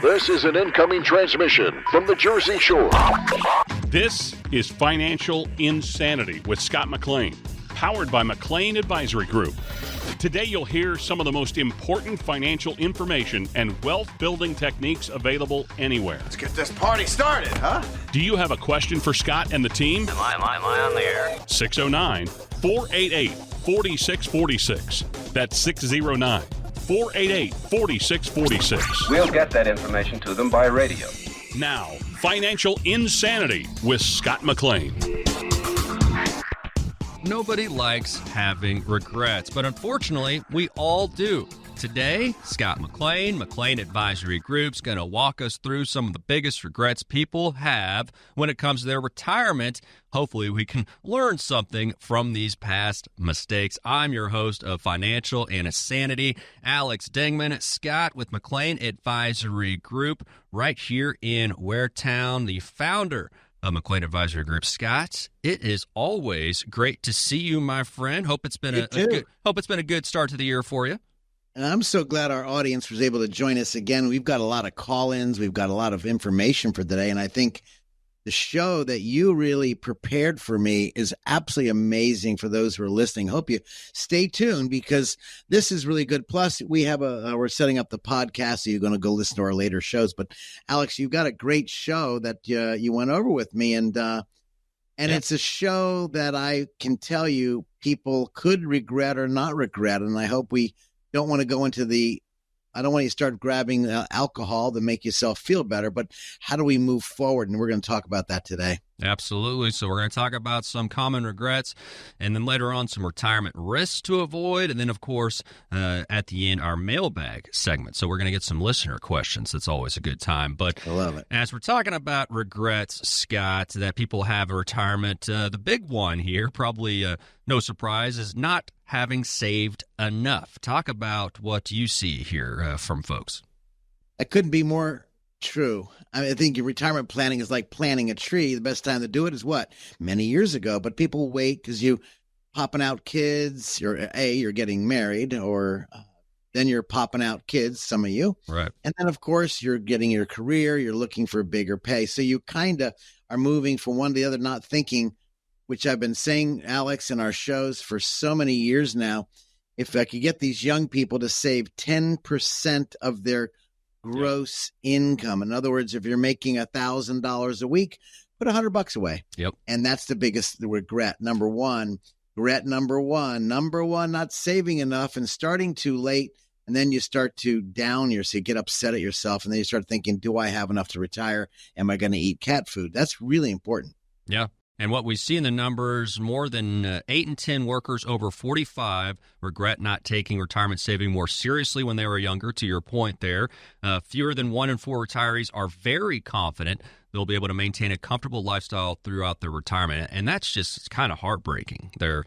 This is an incoming transmission from the Jersey Shore. This is Financial Insanity with Scott McLean, powered by McLean Advisory Group. Today you'll hear some of the most important financial information and wealth-building techniques available anywhere. Let's get this party started, huh? Do you have a question for Scott and the team? Am I on the air? 609-488-4646. That's 609-488-4646. We'll get that information to them by radio. Now, Financial Insanity with Scott McLean. Nobody likes having regrets, but unfortunately, we all do. Today, Scott McLean, McLean Advisory Group's going to walk us through some of the biggest regrets people have when it comes to their retirement. Hopefully, we can learn something from these past mistakes. I'm your host of Financial Insanity, Alex Dingman. Scott with McLean Advisory Group right here in Waretown, the founder of McLean Advisory Group. Scott, it is always great to see you, my friend. Hope it's been a good start to the year for you. And I'm so glad our audience was able to join us again. We've got a lot of call-ins. We've got a lot of information for today. And I think the show that you really prepared for me is absolutely amazing for those who are listening. Hope you stay tuned because this is really good. Plus, we have we're setting up the podcast, so you're going to go listen to our later shows. But Alex, you've got a great show that you went over with me, and it's a show that I can tell you people could regret or not regret. And I hope we don't want to go into I don't want you to start grabbing alcohol to make yourself feel better, but how do we move forward? And we're going to talk about that today. Absolutely. So we're going to talk about some common regrets and then later on some retirement risks to avoid. And then, of course, at the end, our mailbag segment. So we're going to get some listener questions. That's always a good time. But I love it. As we're talking about regrets, Scott, that people have in retirement, the big one here, probably no surprise, is not having saved enough. Talk about what you see here from folks. That couldn't be more true. I think your retirement planning is like planting a tree. The best time to do it is what? Many years ago. But people wait because you popping out kids. You're getting married, or then you're popping out kids, some of you. Right. And then, of course, you're getting your career. You're looking for bigger pay. So you kind of are moving from one to the other, not thinking, which I've been saying, Alex, in our shows for so many years now, if I could get these young people to save 10% of their gross income. In other words, if you're making $1,000 a week, put $100 away. Yep. And that's the biggest regret. Number one, not saving enough and starting too late. And then you start to down yourself, you get upset at yourself. And then you start thinking, do I have enough to retire? Am I going to eat cat food? That's really important. Yeah. And what we see in the numbers, more than 8 in 10 workers over 45 regret not taking retirement saving more seriously when they were younger, to your point there. Fewer than 1 in 4 retirees are very confident they'll be able to maintain a comfortable lifestyle throughout their retirement. And that's just kind of heartbreaking. It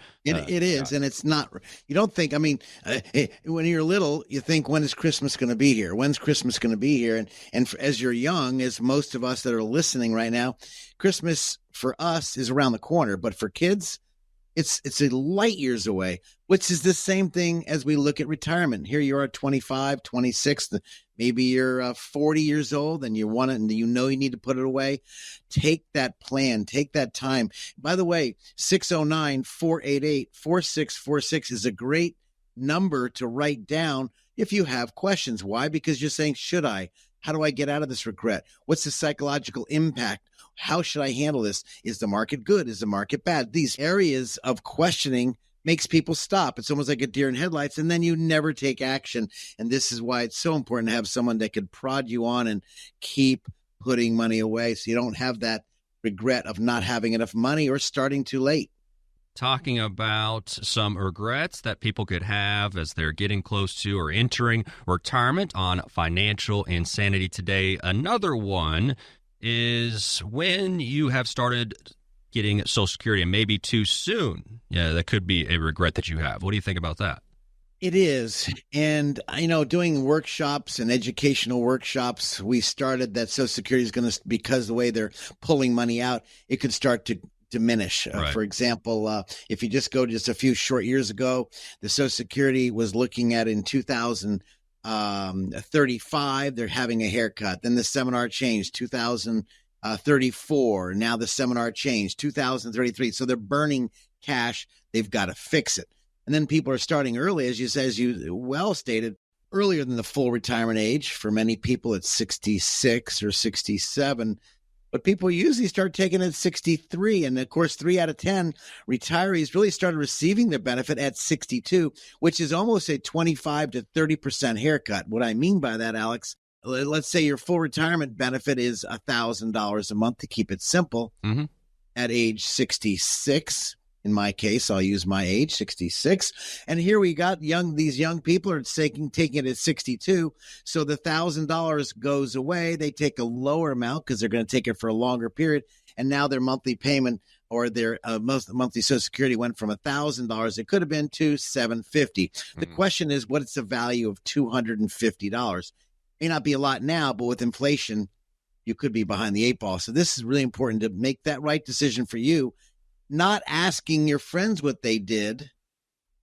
is. And it's not, you don't think, when you're little, you think, when is Christmas going to be here? When's Christmas going to be here? And as you're young, as most of us that are listening right now, Christmas for us is around the corner, but for kids, it's a light years away, which is the same thing as we look at retirement. Here you are 25, 26, maybe you're 40 years old and you want it and you know you need to put it away. Take that plan, take that time. By the way, 609-488-4646 is a great number to write down if you have questions. Why? Because you're saying, should I? How do I get out of this regret? What's the psychological impact? How should I handle this? Is the market good? Is the market bad? These areas of questioning makes people stop. It's almost like a deer in headlights, and then you never take action. And this is why it's so important to have someone that could prod you on and keep putting money away so you don't have that regret of not having enough money or starting too late. Talking about some regrets that people could have as they're getting close to or entering retirement on Financial Insanity today. Another one is when you have started getting Social Security and maybe too soon. Yeah, that could be a regret that you have. What do you think about that? It is. And, doing workshops and educational workshops, we started that Social Security is going to, because the way they're pulling money out, it could start to diminish. Right. For example, if you just go just a few short years ago, the Social Security was looking at in 2000 35, they're having a haircut. Then the seminar changed, 2034. Now the seminar changed, 2033. So they're burning cash. They've got to fix it. And then people are starting early, as you well stated, earlier than the full retirement age. For many people, it's 66 or 67. But people usually start taking it at 63. And of course, 3 out of 10 retirees really started receiving their benefit at 62, which is almost a 25 to 30% haircut. What I mean by that, Alex, let's say your full retirement benefit is $1,000 a month, to keep it simple. Mm-hmm. At age 66. In my case, I'll use my age, 66. And here we got these young people are taking it at 62. So the $1,000 goes away. They take a lower amount because they're going to take it for a longer period. And now their monthly payment or their monthly Social Security went from $1,000. It could have been to $750. The question is, what is the value of $250? May not be a lot now, but with inflation, you could be behind the eight ball. So this is really important to make that right decision for you. Not asking your friends what they did,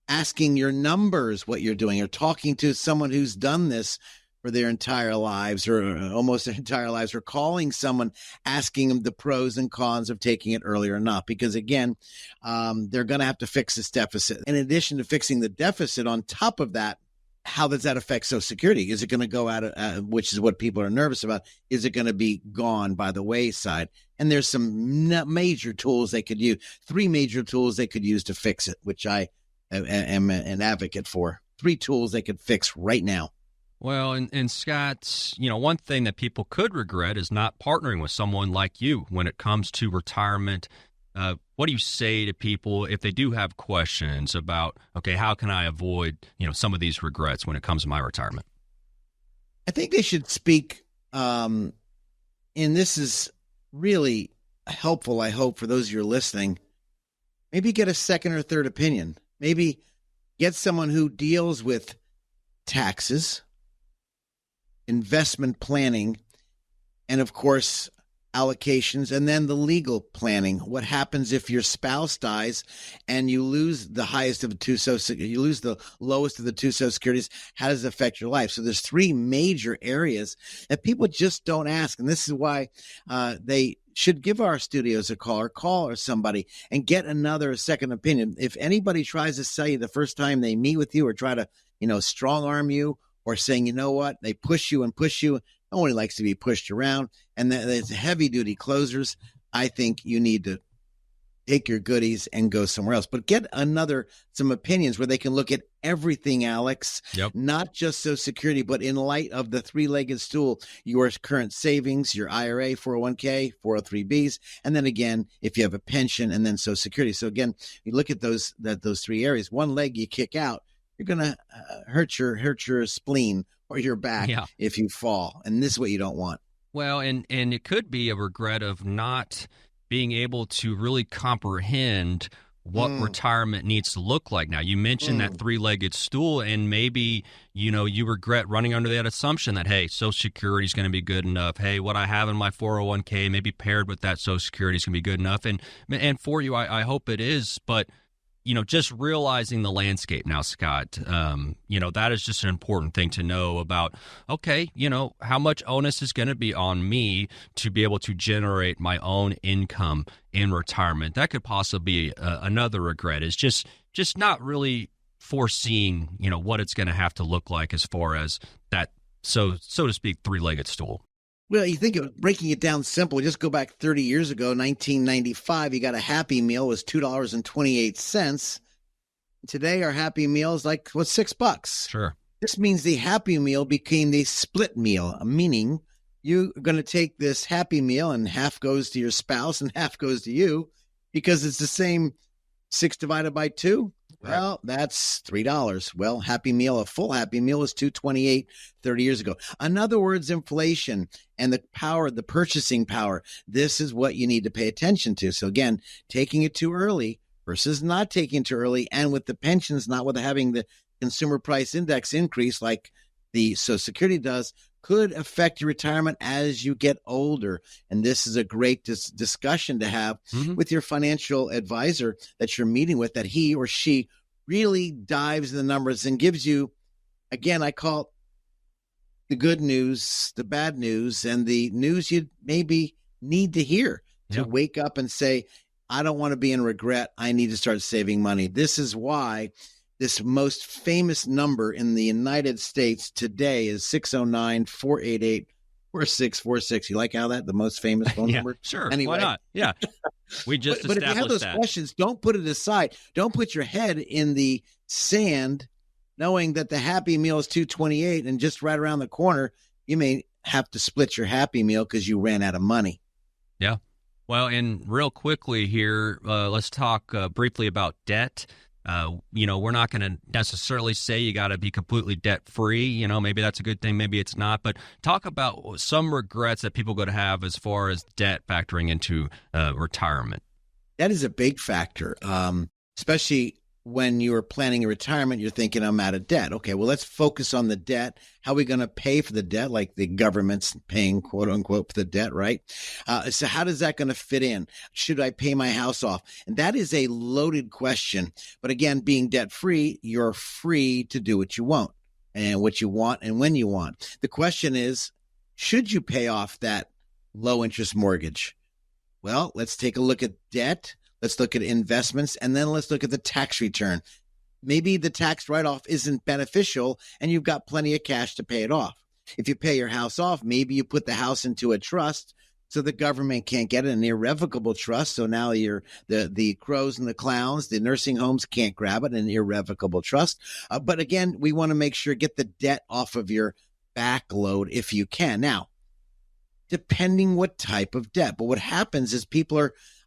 asking your numbers what you're doing, or talking to someone who's done this for their entire lives or almost their entire lives, or calling someone, asking them the pros and cons of taking it early or not. Because again, they're going to have to fix this deficit. In addition to fixing the deficit, on top of that, how does that affect Social Security? Is it going to go out, which is what people are nervous about? Is it going to be gone by the wayside? And there's some major tools they could use, 3 major tools they could use to fix it, which I am an advocate for. 3 tools they could fix right now. Well, and Scott, one thing that people could regret is not partnering with someone like you when it comes to retirement. What do you say to people if they do have questions about, okay, how can I avoid, some of these regrets when it comes to my retirement? I think they should speak, and this is really helpful, I hope, for those of you who are listening. Maybe get a second or third opinion. Maybe get someone who deals with taxes, investment planning, and of course, allocations, and then the legal planning. What happens if your spouse dies and you lose the highest of the two you lose the lowest of the 2 Social Securities? How does it affect your life? So there's 3 major areas that people just don't ask, and this is why they should give our studios a call, or call somebody and get a second opinion. If anybody tries to sell you the first time they meet with you, or try to strong arm you, or saying, you know what, they push you and push you. No one likes to be pushed around. And there's heavy-duty closers. I think you need to take your goodies and go somewhere else. But get some opinions where they can look at everything, Alex. Yep. Not just Social Security, but in light of the 3-legged stool, your current savings, your IRA, 401k, 403bs, and then again, if you have a pension, and then Social Security. So again, you look at those 3 areas. One leg you kick out, you're going to hurt your spleen or your back if you fall. And this is what you don't want. Well, and it could be a regret of not being able to really comprehend what retirement needs to look like. Now, you mentioned that 3-legged stool, and maybe, you regret running under that assumption that, hey, Social Security is going to be good enough. Hey, what I have in my 401k, maybe paired with that Social Security, is going to be good enough. And for you, I hope it is. But just realizing the landscape now, Scott, that is just an important thing to know about, okay, how much onus is going to be on me to be able to generate my own income in retirement. That could possibly be another regret, is just not really foreseeing, what it's going to have to look like as far as that, so to speak, 3-legged stool. Well, you think of breaking it down simple. Just go back 30 years ago, 1995, you got a Happy Meal was $2.28. Today, our Happy Meal is like, $6? Sure. This means the Happy Meal became the split meal, meaning you're going to take this Happy Meal and half goes to your spouse and half goes to you, because it's the same 6 divided by 2. Right. Well, that's $3. Well, Happy Meal, a full Happy Meal was $2.28 30 years ago. In other words, inflation and the purchasing power, this is what you need to pay attention to. So again, taking it too early versus not taking it too early, and with the pensions, not with having the consumer price index increase like the Social Security does, could affect your retirement as you get older. And this is a great discussion to have with your financial advisor that you're meeting with, that he or she really dives in the numbers and gives you, again, I call it the good news, the bad news, and the news you maybe need to hear to wake up and say, I don't want to be in regret. I need to start saving money. This is why this most famous number in the United States today is 609-488-4646. You like how the most famous phone number? Sure. Anyway. Why not? Yeah. We just but if you have those that. questions, don't put it aside. Don't put your head in the sand knowing that the Happy Meal is $2.28 and just right around the corner, you may have to split your Happy Meal because you ran out of money. Yeah. Well, and real quickly here, let's talk briefly about debt. We're not going to necessarily say you got to be completely debt free. Maybe that's a good thing. Maybe it's not. But talk about some regrets that people going to have as far as debt factoring into retirement. That is a big factor, especially when you're planning a retirement. You're thinking, I'm out of debt. Okay, well, let's focus on the debt. How are we going to pay for the debt? Like the government's paying, quote unquote, for the debt, right? So how does that going to fit in? Should I pay my house off? And that is a loaded question. But again, being debt free, you're free to do what you want and when you want. The question is, should you pay off that low interest mortgage? Well, let's take a look at debt. Let's look at investments, and then let's look at the tax return. Maybe the tax write-off isn't beneficial, and you've got plenty of cash to pay it off. If you pay your house off, maybe you put the house into a trust so the government can't get it, an irrevocable trust. So now the crows and the clowns, the nursing homes can't grab it, an irrevocable trust. But again, we want to make sure get the debt off of your backload if you can. Now, depending what type of debt. But what happens is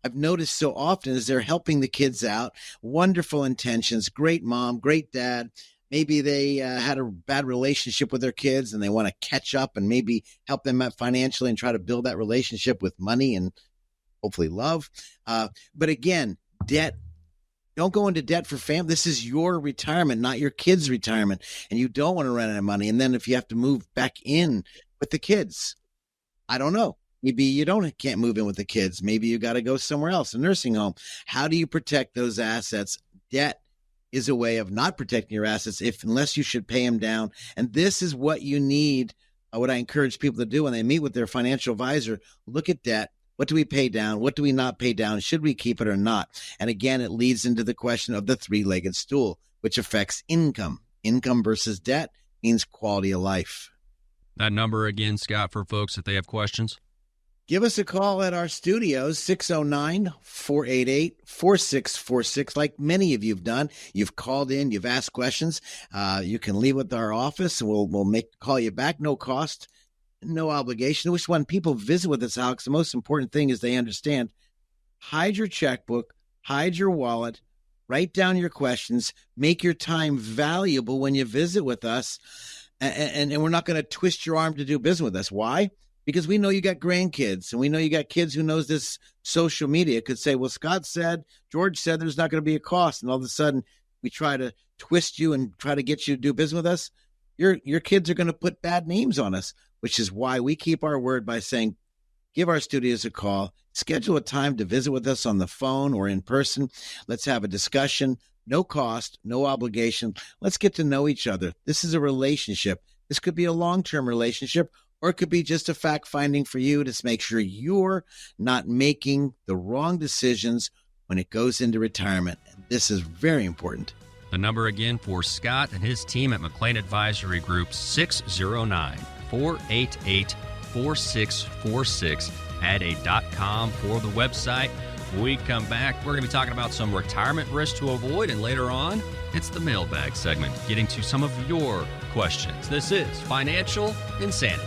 I've noticed so often is they're helping the kids out, wonderful intentions, great mom, great dad. Maybe they had a bad relationship with their kids and they want to catch up and maybe help them out financially and try to build that relationship with money and hopefully love. But again, debt. Don't go into debt for family. This is your retirement, not your kids' retirement. And you don't want to run out of money. And then if you have to move back in with the kids, I don't know. Maybe you can't move in with the kids. Maybe you got to go somewhere else, a nursing home. How do you protect those assets? Debt is a way of not protecting your assets unless you should pay them down. And this is what you need, what I encourage people to do when they meet with their financial advisor. Look at debt. What do we pay down? What do we not pay down? Should we keep it or not? And again, it leads into the question of the three-legged stool, which affects income. Income versus debt means quality of life. That number again, Scott, for folks if they have questions. Give us a call at our studios, 609-488-4646. Like many of you have done, you've called in, you've asked questions. You can leave with our office, and we'll call you back, no cost, no obligation. Which when people visit with us, Alex, the most important thing is they understand. Hide your checkbook, hide your wallet, write down your questions, make your time valuable when you visit with us, and we're not going to twist your arm to do business with us. Why? Because we know you got grandkids, and we know you got kids who knows this social media could say, well, Scott said, George said there's not going to be a cost. And all of a sudden we try to twist you and try to get you to do business with us. Your kids are going to put bad names on us, which is why we keep our word by saying, give our studios a call, schedule a time to visit with us on the phone or in person. Let's have a discussion. No cost, no obligation. Let's get to know each other. This is a relationship. This could be a long-term relationship, or it could be just a fact-finding for you to make sure you're not making the wrong decisions when it goes into retirement. And this is very important. The number again for Scott and his team at McLean Advisory Group, 609-488-4646. Add.com for the website. When we come back, we're going to be talking about some retirement risks to avoid, and later on, it's the mailbag segment, getting to some of your questions. This is Financial Insanity.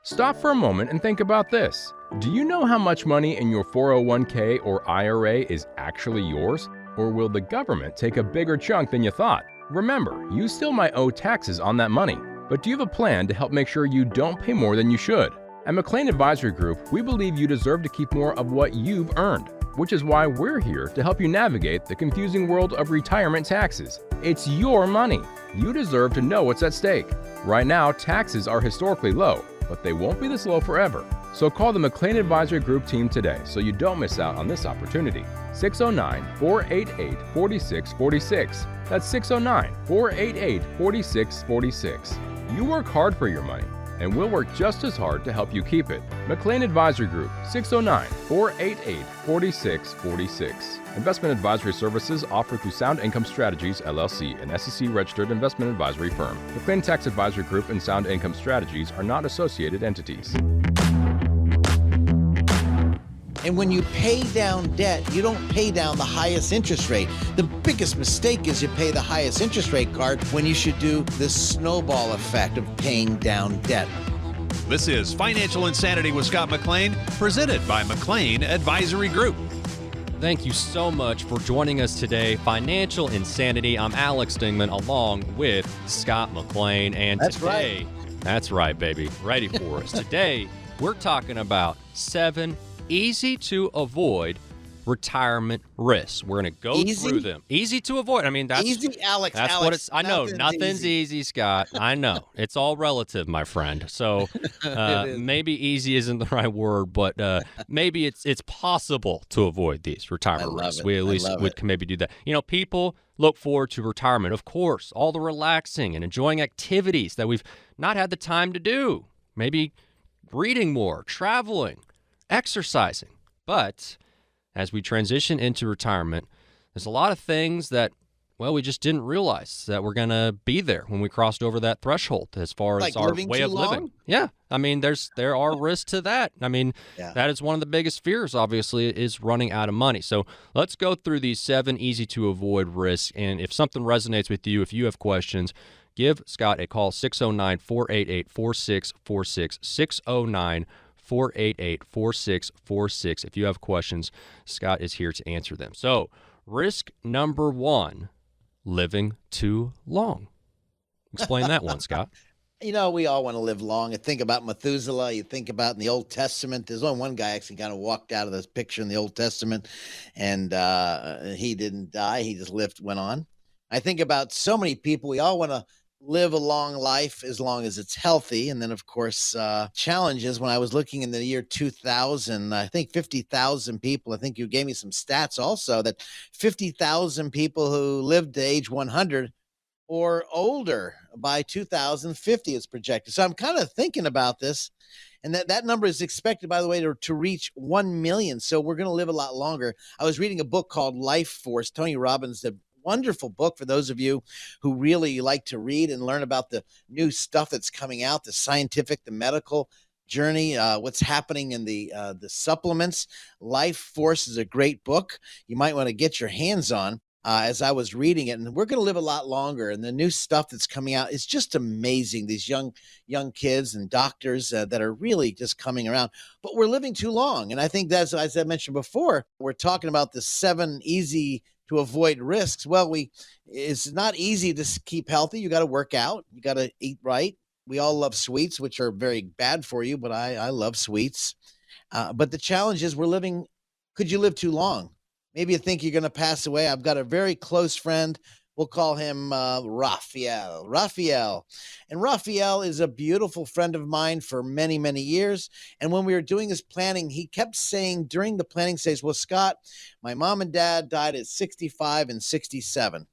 Stop for a moment and think about this. Do you know how much money in your 401k or IRA is actually yours? Or will the government take a bigger chunk than you thought? Remember, you still might owe taxes on that money. But do you have a plan to help make sure you don't pay more than you should? At McLean Advisory Group, we believe you deserve to keep more of what you've earned, which is why we're here to help you navigate the confusing world of retirement taxes. It's your money. You deserve to know what's at stake. Right now, taxes are historically low, but they won't be this low forever. So call the McLean Advisory Group team today so you don't miss out on this opportunity. 609-488-4646. That's 609-488-4646. You work hard for your money, and we'll work just as hard to help you keep it. McLean Advisory Group, 609-488-4646. Investment advisory services offered through Sound Income Strategies, LLC, an SEC-registered investment advisory firm. McLean Tax Advisory Group and Sound Income Strategies are not associated entities. And when you pay down debt, you don't pay down the highest interest rate. The biggest mistake is you pay the highest interest rate card when you should do the snowball effect of paying down debt. This is Financial Insanity with Scott McLean, presented by McLean Advisory Group. Thank you so much for joining us today. Financial Insanity. I'm Alex Dingman along with Scott McLean. And That's today, right. That's right, baby. Ready for us. Today, we're talking about 7 easy to avoid retirement risks. We're going to go through them. Easy to avoid. I mean, that's easy, Alex. That's Alex, what it's. I know nothing's easy, Scott. I know it's all relative, my friend. So maybe easy isn't the right word, but maybe it's possible to avoid these retirement risks. We at least would maybe do that. You know, people look forward to retirement, of course, all the relaxing and enjoying activities that we've not had the time to do. Maybe reading more, traveling, exercising. But as we transition into retirement, there's a lot of things that, well, we just didn't realize that we're going to be there when we crossed over that threshold as far as our way of living. Yeah. I mean, there are risks to that. I mean, that is one of the biggest fears, obviously, is running out of money. So let's go through these 7 easy to avoid risks. And if something resonates with you, if you have questions, give Scott a call, 609-488-4646, 609-488-4646. If you have questions, Scott is here to answer them. So, risk number 1, living too long. Explain that one, Scott. You know, we all want to live long. You think about Methuselah. You think about in the Old Testament. There's only one guy actually kind of walked out of this picture in the Old Testament, and he didn't die. He just went on. I think about so many people. We all want to live a long life as long as it's healthy. And then, of course, challenges. When I was looking in the year 2000, I think 50,000 people, I think you gave me some stats also, that 50,000 people who lived to age 100 or older by 2050 is projected. So I'm kind of thinking about this, and that number is expected, by the way, to reach 1 million. So we're going to live a lot longer. I was reading a book called Life Force. Tony Robbins did wonderful book for those of you who really like to read and learn about the new stuff that's coming out, the scientific, the medical journey, what's happening in the supplements. Life Force is a great book you might want to get your hands on. As I was reading it, and we're going to live a lot longer, and the new stuff that's coming out is just amazing. These young kids and doctors that are really just coming around, but we're living too long. And I think that's, as I mentioned before, we're talking about the 7 easy to avoid risks. Well, it's not easy to keep healthy. You got to work out. You got to eat right. We all love sweets, which are very bad for you, but I love sweets. But the challenge is could you live too long? Maybe you think you're going to pass away. I've got a very close friend. We'll call him Raphael. And Raphael is a beautiful friend of mine for many, many years. And when we were doing this planning, he kept saying during the planning stage, well, Scott, my mom and dad died at 65 and 67.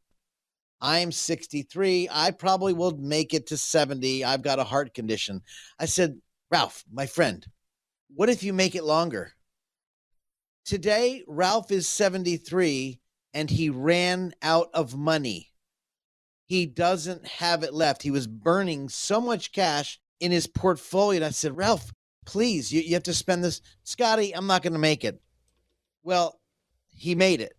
I'm 63. I probably will make it to 70. I've got a heart condition. I said, Ralph, my friend, what if you make it longer? Today, Ralph is 73, and he ran out of money. He doesn't have it left. He was burning so much cash in his portfolio. And I said, Ralph, please, you have to spend this. Scotty, I'm not going to make it. Well, he made it,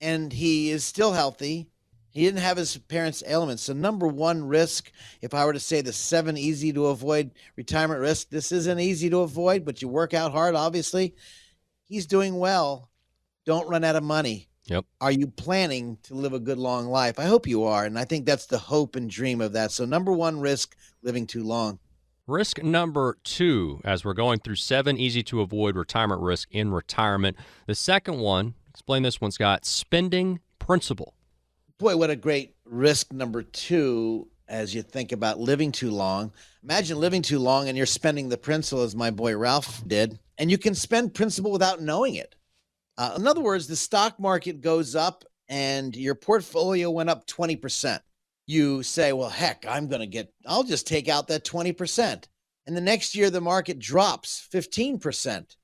and he is still healthy. He didn't have his parents' ailments. So number 1 risk, if I were to say the 7 easy to avoid retirement risk, this isn't easy to avoid, but you work out hard, obviously. He's doing well. Don't run out of money. Yep. Are you planning to live a good long life? I hope you are. And I think that's the hope and dream of that. So number 1 risk, living too long. Risk number 2, as we're going through 7 easy to avoid retirement risk in retirement. The second one, explain this one, Scott, spending principal. Boy, what a great risk number 2 as you think about living too long. Imagine living too long and you're spending the principal, as my boy Ralph did. And you can spend principal without knowing it. In other words, the stock market goes up and your portfolio went up 20%. You say, well, heck, I'll just take out that 20%. And the next year, the market drops 15%,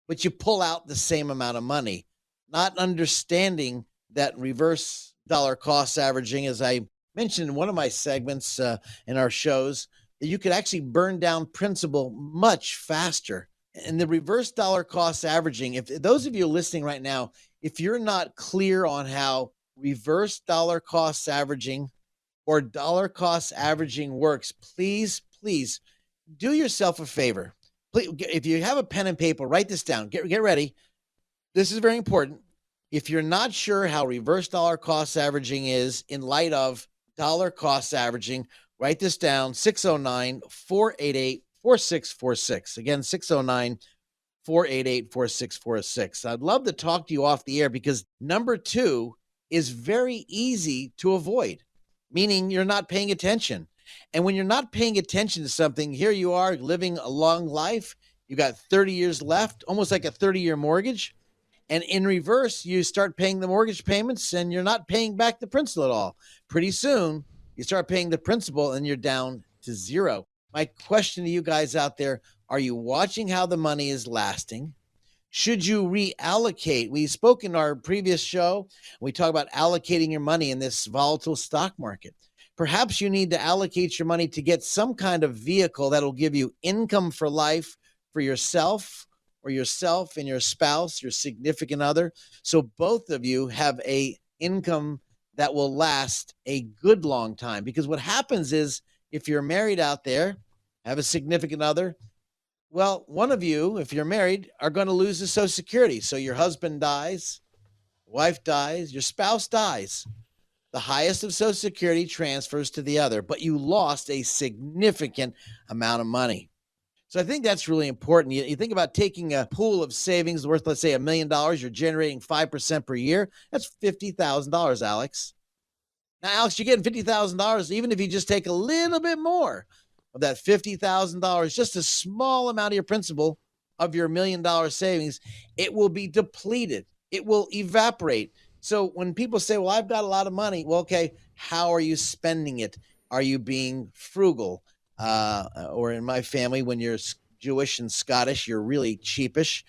but you pull out the same amount of money, not understanding that reverse dollar cost averaging, as I mentioned in one of my segments in our shows, that you could actually burn down principal much faster. And the reverse dollar cost averaging, if those of you listening right now, if you're not clear on how reverse dollar cost averaging or dollar cost averaging works, please do yourself a favor. Please, if you have a pen and paper, write this down. Get ready. This is very important. If you're not sure how reverse dollar cost averaging is in light of dollar cost averaging, write this down, 609-488-4646. Again, 609-488-4646. I'd love to talk to you off the air because number 2 is very easy to avoid, meaning you're not paying attention. And when you're not paying attention to something, here you are living a long life. You got 30 years left, almost like a 30-year mortgage. And in reverse, you start paying the mortgage payments and you're not paying back the principal at all. Pretty soon, you start paying the principal and you're down to zero. My question to you guys out there, are you watching how the money is lasting? Should you reallocate? We spoke in our previous show. We talk about allocating your money in this volatile stock market. Perhaps you need to allocate your money to get some kind of vehicle that'll give you income for life for yourself or yourself and your spouse, your significant other. So both of you have a income that will last a good long time. Because what happens is if you're married out there, have a significant other, well, one of you, if you're married, are going to lose the Social Security. So your husband dies, wife dies, your spouse dies. The highest of Social Security transfers to the other, but you lost a significant amount of money. So I think that's really important. You think about taking a pool of savings worth, let's say, $1 million. You're generating 5% per year. That's $50,000, Alex. Now, Alex, you're getting $50,000 even if you just take a little bit more of that $50,000, just a small amount of your principal of your $1 million savings. It will be depleted. It will evaporate. So when people say, well, I've got a lot of money, well, okay, how are you spending it? Are you being frugal? Or in my family, when you're Jewish and Scottish, you're really cheapish.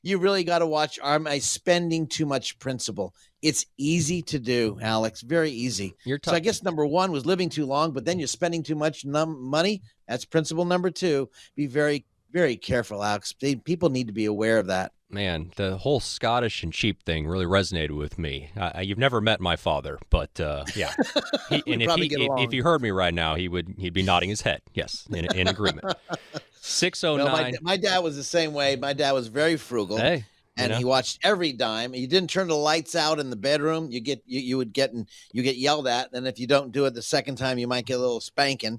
You really got to watch, am I spending too much principal? It's easy to do, Alex, very easy. So I guess number 1 was living too long, but then you're spending too much money. That's principle number 2. Be very, very careful, Alex. People need to be aware of that. Man, the whole Scottish and cheap thing really resonated with me. You've never met my father, but yeah. If you heard me right now, he'd be nodding his head. Yes, in agreement. 609. Well, my dad was the same way. My dad was very frugal. Hey, and he watched every dime. You didn't turn the lights out in the bedroom, you get yelled at. And if you don't do it the second time, you might get a little spanking.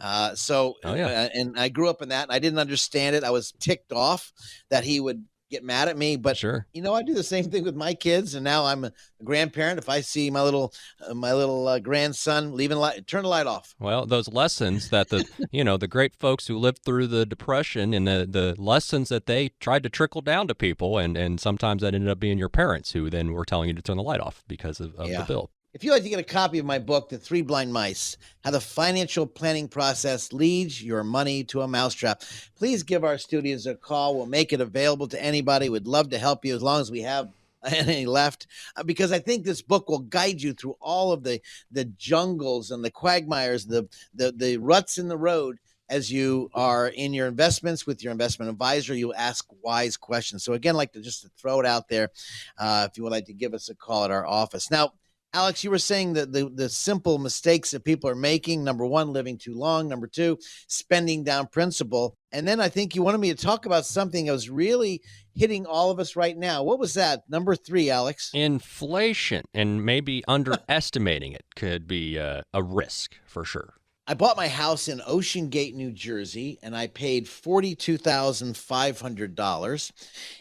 And I grew up in that, and I didn't understand it. I was ticked off that he would get mad at me, but sure, I do the same thing with my kids, and now I'm a grandparent. If I see my little grandson turn the light off. Well, those lessons that the great folks who lived through the Depression and the lessons that they tried to trickle down to people, and sometimes that ended up being your parents who then were telling you to turn the light off because of the bill. If you'd like to get a copy of my book, The Three Blind Mice, How the Financial Planning Process Leads Your Money to a Mousetrap, please give our studios a call. We'll make it available to anybody. We'd love to help you as long as we have any left, because I think this book will guide you through all of the jungles and the quagmires, the ruts in the road. As you are in your investments with your investment advisor, you'll ask wise questions. So again, I'd like to just throw it out there if you would like to give us a call at our office. Now, Alex, you were saying that the simple mistakes that people are making, number 1, living too long, number 2, spending down principal. And then I think you wanted me to talk about something that was really hitting all of us right now. What was that? Number 3, Alex? Inflation, and maybe underestimating it could be a risk for sure. I bought my house in Ocean Gate, New Jersey, and I paid $42,500.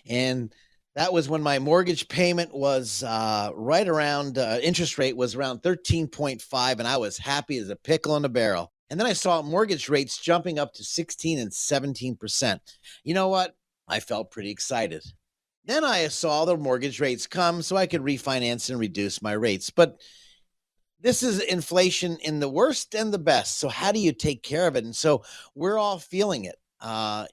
And that was when my mortgage payment was right around, interest rate was around 13.5, and I was happy as a pickle in a barrel. And then I saw mortgage rates jumping up to 16 and 17%. You know what? I felt pretty excited. Then I saw the mortgage rates come so I could refinance and reduce my rates. But this is inflation in the worst and the best. So how do you take care of it? And so we're all feeling it.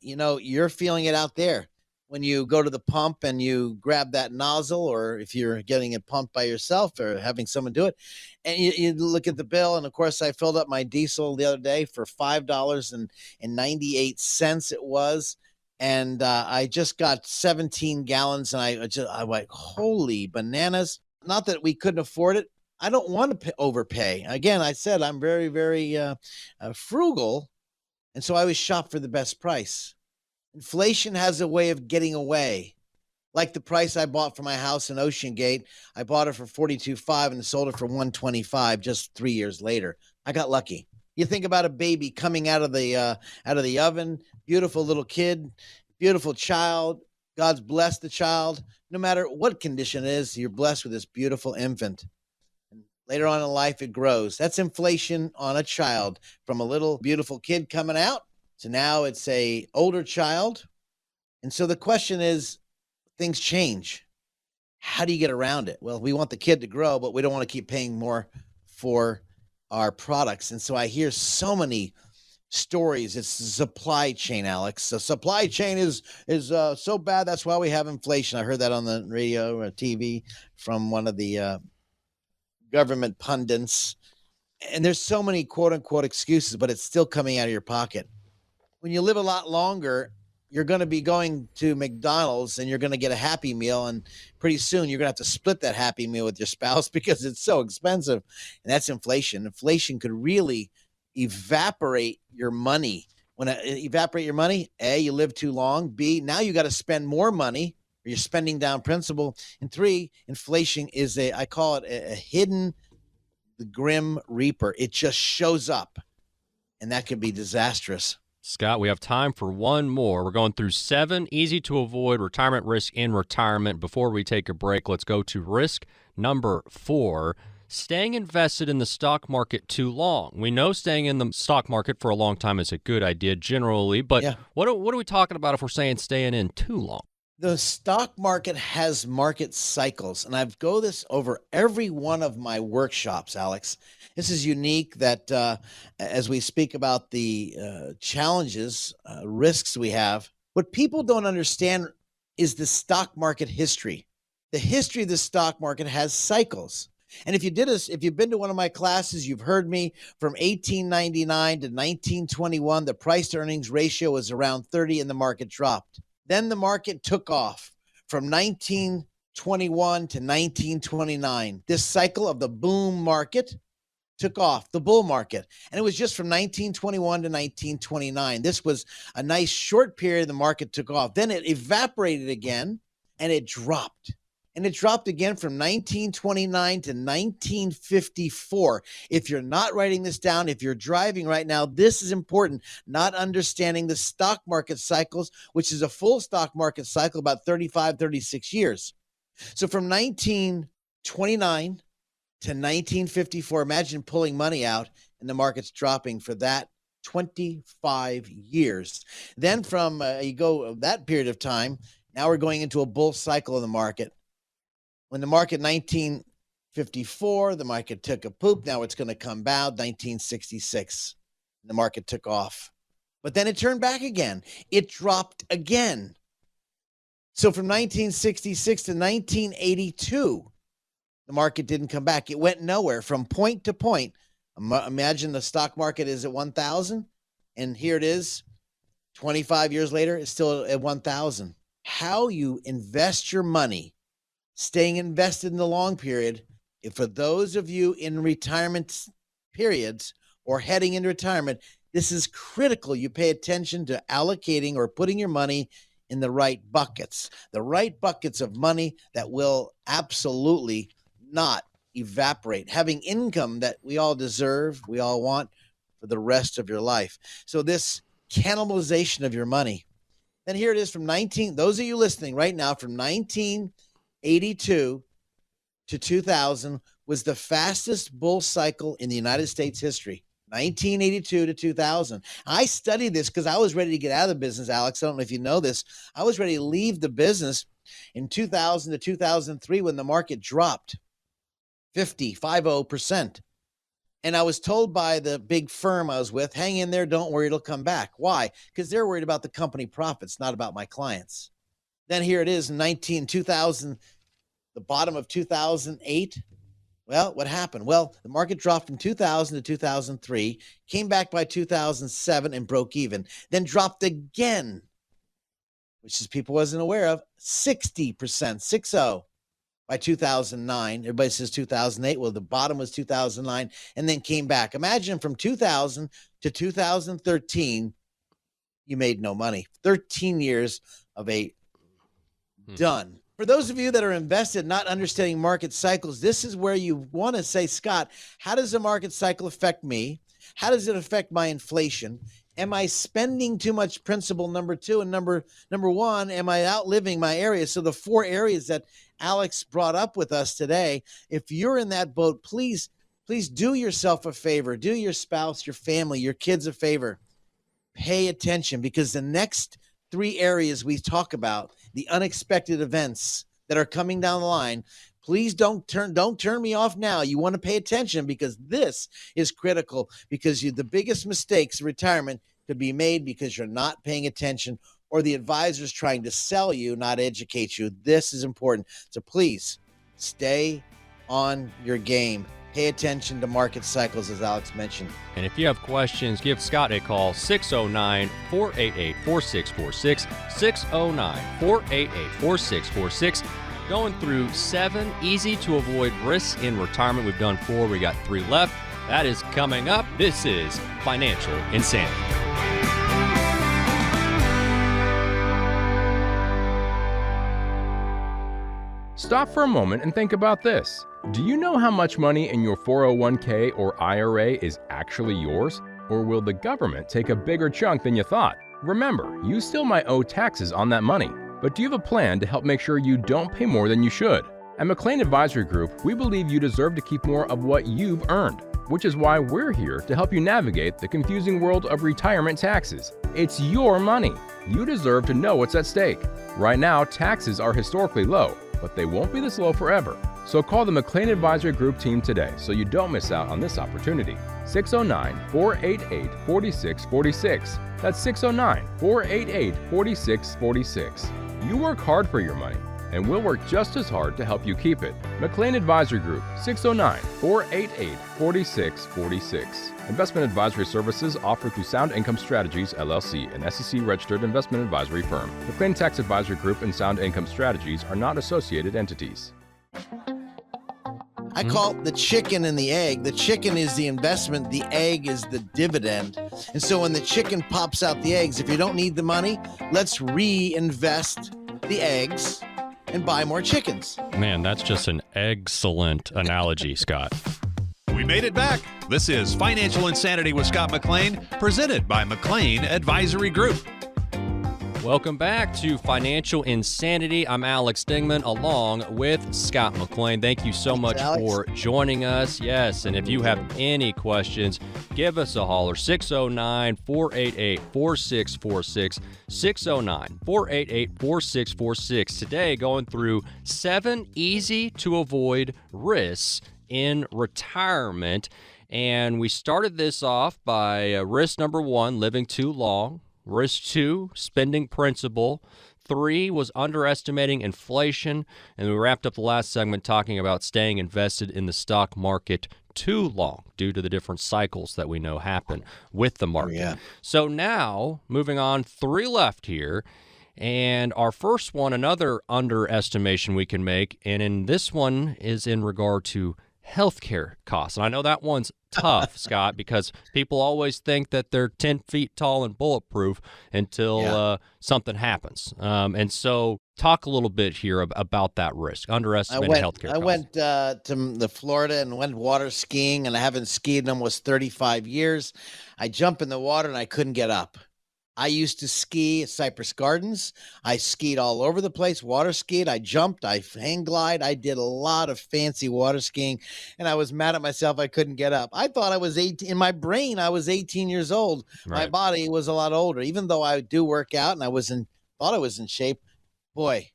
You're feeling it out there when you go to the pump and you grab that nozzle, or if you're getting it pumped by yourself or having someone do it, and you look at the bill. And of course, I filled up my diesel the other day for $5.98. It was. And I just got 17 gallons, and I'm like, holy bananas. Not that we couldn't afford it. I don't want to overpay. Again, I said I'm very, very frugal, and so I always shop for the best price. Inflation has a way of getting away. Like the price I bought for my house in Ocean Gate, I bought it for $42.5 and sold it for $125 just 3 years later. I got lucky. You think about a baby coming out of the oven, beautiful little kid, beautiful child. God's blessed the child. No matter what condition it is, you're blessed with this beautiful infant. Later on in life, it grows. That's inflation on a child, from a little beautiful kid coming out to now it's a older child. And so the question is, things change. How do you get around it? Well, we want the kid to grow, but we don't want to keep paying more for our products. And so I hear so many stories. It's the supply chain, Alex. The supply chain is so bad. That's why we have inflation. I heard that on the radio or TV from one of the government pundits. And there's so many quote unquote excuses, but it's still coming out of your pocket. When you live a lot longer, you're going to be going to McDonald's and you're going to get a Happy Meal. And pretty soon you're going to have to split that Happy Meal with your spouse because it's so expensive. And that's inflation. Inflation could really evaporate your money. When evaporate your money, A, you live too long. B, now you got to spend more money, or you're spending down principal. And 3, inflation is I call it a hidden, the grim reaper. It just shows up, and that could be disastrous. Scott, we have time for one more. We're going through 7 easy to avoid retirement risk in retirement. Before we take a break, let's go to risk number 4. Staying invested in the stock market too long. We know staying in the stock market for a long time is a good idea generally, but what are we talking about if we're saying staying in too long? The stock market has market cycles, and I've go this over every one of my workshops, Alex. This is unique that as we speak about the challenges, risks we have, what people don't understand is the stock market history. The history of the stock market has cycles. And if you've been to one of my classes, you've heard me from 1899 to 1921, the price to earnings ratio was around 30 and the market dropped. Then the market took off from 1921 to 1929. This cycle of the boom market took off, the bull market. And it was just from 1921 to 1929. This was a nice short period. The market took off. Then it evaporated again and it dropped. And it dropped again from 1929 to 1954. If you're not writing this down, if you're driving right now, this is important. Not understanding the stock market cycles, which is a full stock market cycle, about 35, 36 years. So from 1929 to 1954, imagine pulling money out and the market's dropping for that 25 years. Then from you go that period of time, now we're going into a bull cycle of the market. When the market 1954, the market took a poop. Now it's going to come down. 1966, the market took off. But then it turned back again. It dropped again. So from 1966 to 1982, the market didn't come back. It went nowhere from point to point. Imagine the stock market is at 1,000, and here it is. 25 years later, it's still at 1,000. How you invest your money, staying invested in the long period, for those of you in retirement periods or heading into retirement, this is critical. You pay attention to allocating or putting your money in the right buckets of money that will absolutely not evaporate, having income that we all deserve, we all want for the rest of your life. So this cannibalization of your money. Then here it is from those of you listening right now, from 1982 to 2000 was the fastest bull cycle in the United States history. 1982 to 2000. I studied this because I was ready to get out of the business, Alex. I don't know if you know this. I was ready to leave the business in 2000 to 2003 when the market dropped 50%. And I was told by the big firm I was with, hang in there, don't worry, it'll come back. Why? Because they're worried about the company profits, not about my clients. Then here it is in 2000, the bottom of 2008. Well, what happened? Well, the market dropped from 2000 to 2003, came back by 2007 and broke even, then dropped again, which is people wasn't aware of, 60%, 60 by 2009. Everybody says 2008. Well, the bottom was 2009 and then came back. Imagine from 2000 to 2013, you made no money. 13 years of a done. For those of you that are invested, not understanding market cycles, this is where you want to say, Scott, how does the market cycle affect me? How does it affect my inflation? Am I spending too much principal? Number two, and number one, am I outliving my area? So the 4 areas that Alex brought up with us today, if you're in that boat, please do yourself a favor, do your spouse, your family, your kids a favor. Pay attention, because the next 3 areas we talk about, the unexpected events that are coming down the line, please don't turn me off now. You want to pay attention, because this is critical, because the biggest mistakes in retirement could be made because you're not paying attention, or the advisor's trying to sell you, not educate you. This is important. So please stay on your game. Pay attention to market cycles, as Alex mentioned. And if you have questions, give Scott a call, 609-488-4646, 609-488-4646. Going through 7 easy-to-avoid risks in retirement. We've done 4. We got 3 left. That is coming up. This is Financial Insanity. Stop for a moment and think about this. Do you know how much money in your 401k or IRA is actually yours? Or will the government take a bigger chunk than you thought? Remember, you still might owe taxes on that money. But do you have a plan to help make sure you don't pay more than you should? At McLean Advisory Group, we believe you deserve to keep more of what you've earned, which is why we're here to help you navigate the confusing world of retirement taxes. It's your money. You deserve to know what's at stake. Right now, taxes are historically low, but they won't be this low forever. So call the McLean Advisory Group team today so you don't miss out on this opportunity. 609-488-4646. That's 609-488-4646. You work hard for your money, and we'll work just as hard to help you keep it. McLean Advisory Group, 609-488-4646. Investment advisory services offered through Sound Income Strategies, LLC, an SEC-registered investment advisory firm. McLean Tax Advisory Group and Sound Income Strategies are not associated entities. I call it the chicken and the egg. The chicken is the investment. The egg is the dividend. And so when the chicken pops out the eggs, if you don't need the money, let's reinvest the eggs and buy more chickens. Man, that's just an excellent analogy, Scott. We made it back. This is Financial Insanity with Scott McLean, presented by McLean Advisory Group. Welcome back to Financial Insanity. I'm Alex Dingman along with Scott McLean. Thank you so much for joining us. Yes, and if you have any questions, give us a holler, 609-488-4646, 609-488-4646. Today, going through 7 easy-to-avoid risks in retirement. And we started this off by risk number 1, living too long. Risk 2, spending principal. 3 was underestimating inflation. And we wrapped up the last segment talking about staying invested in the stock market too long due to the different cycles that we know happen with the market. Oh, yeah. So now, moving on, 3 left here. And our first one, another underestimation we can make, and in this one is in regard to healthcare costs. And I know that one's tough, Scott, because people always think that they're 10 feet tall and bulletproof until something happens. And so talk a little bit here about that risk, underestimating healthcare costs. I went to the Florida and went water skiing, and I haven't skied in almost 35 years. I jumped in the water and I couldn't get up. I used to ski at Cypress Gardens. I skied all over the place, water skied. I jumped, I hang glide. I did a lot of fancy water skiing, and I was mad at myself I couldn't get up. I thought I was 18. In my brain, I was 18 years old. My Right. body was a lot older, even though I do work out and thought I was in shape. Boy,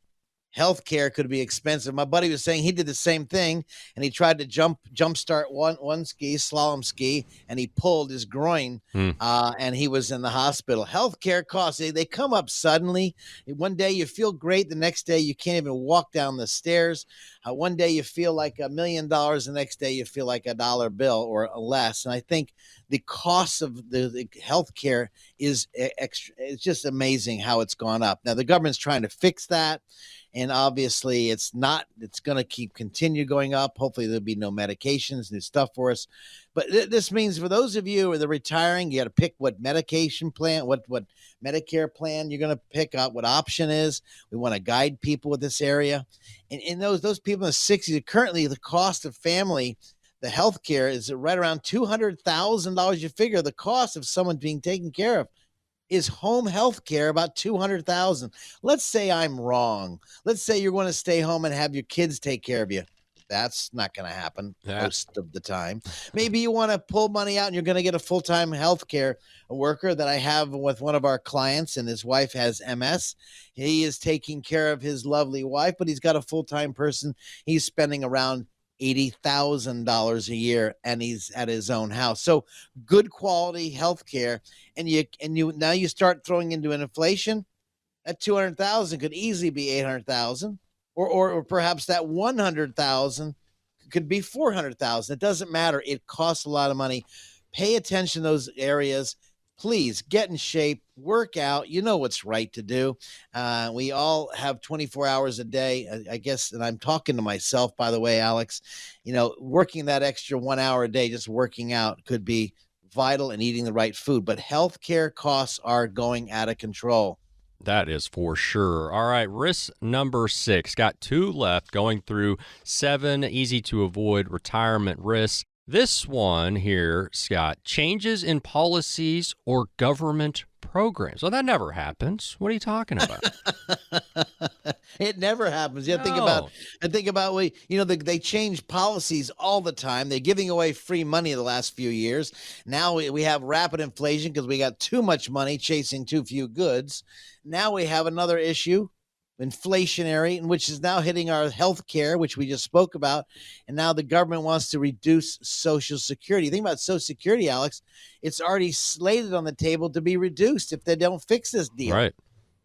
healthcare could be expensive. My buddy was saying he did the same thing, and he tried to jumpstart one ski, slalom ski, and he pulled his groin, and he was in the hospital. Healthcare costs, they come up suddenly. One day you feel great, the next day you can't even walk down the stairs. One day you feel like $1 million, the next day you feel like $1 bill or less. And I think the cost of the healthcare is extra. It's just amazing how it's gone up. Now the government's trying to fix that. And obviously it's going to continue going up. Hopefully there'll be no medications, new stuff for us. But this means for those of you that are retiring, you got to pick what medication plan, what Medicare plan you're going to pick up, what option is. We want to guide people with this area. And those people in the 60s, currently the cost of family, the health care is right around $200,000. You figure the cost of someone being taken care of is home health care about $200,000. Let's say I'm wrong. Let's say you're going to stay home and have your kids take care of you. That's not going to happen most of the time. Maybe you want to pull money out and you're going to get a full-time health care worker that I have with one of our clients, and his wife has MS. He is taking care of his lovely wife, but he's got a full-time person. He's spending around $80,000 a year, and he's at his own house. So good quality health care. And you now you start throwing into an inflation. That 200,000 could easily be 800,000, or perhaps that 100,000 could be 400,000. It doesn't matter. It costs a lot of money. Pay attention to those areas. Please get in shape, work out. You know what's right to do. We all have 24 hours a day, I guess. And I'm talking to myself, by the way, Alex. Working that extra 1 hour a day, just working out, could be vital, and eating the right food. But healthcare costs are going out of control. That is for sure. All right, risk number 6. Got 2 left, going through 7 easy to avoid retirement risks. This one here, Scott, changes in policies or government programs. Well, that never happens. What are you talking about? It never happens. Yeah, No. think about they change policies all the time. They're giving away free money the last few years. Now we have rapid inflation because we got too much money chasing too few goods. Now we have another issue, inflationary, which is now hitting our health care, which we just spoke about. And now the government wants to reduce Social Security. Think about Social Security, Alex. It's already slated on the table to be reduced if they don't fix this deal. Right.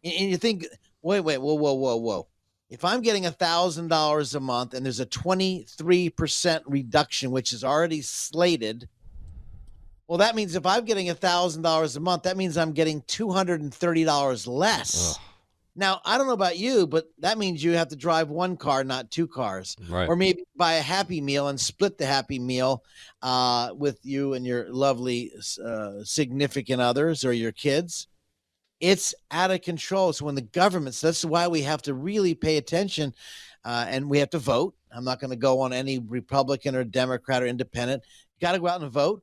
And you think, wait, whoa. If I'm getting $1,000 a month and there's a 23% reduction, which is already slated, well, that means if I'm getting $1,000 a month, that means I'm getting $230 less. Ugh. Now, I don't know about you, but that means you have to drive one car, not 2 cars. Right. Or maybe buy a Happy Meal and split the Happy Meal with you and your lovely significant others or your kids. It's out of control. So when the government, so that's why we have to really pay attention, and we have to vote. I'm not going to go on any Republican or Democrat or independent. You got to go out and vote.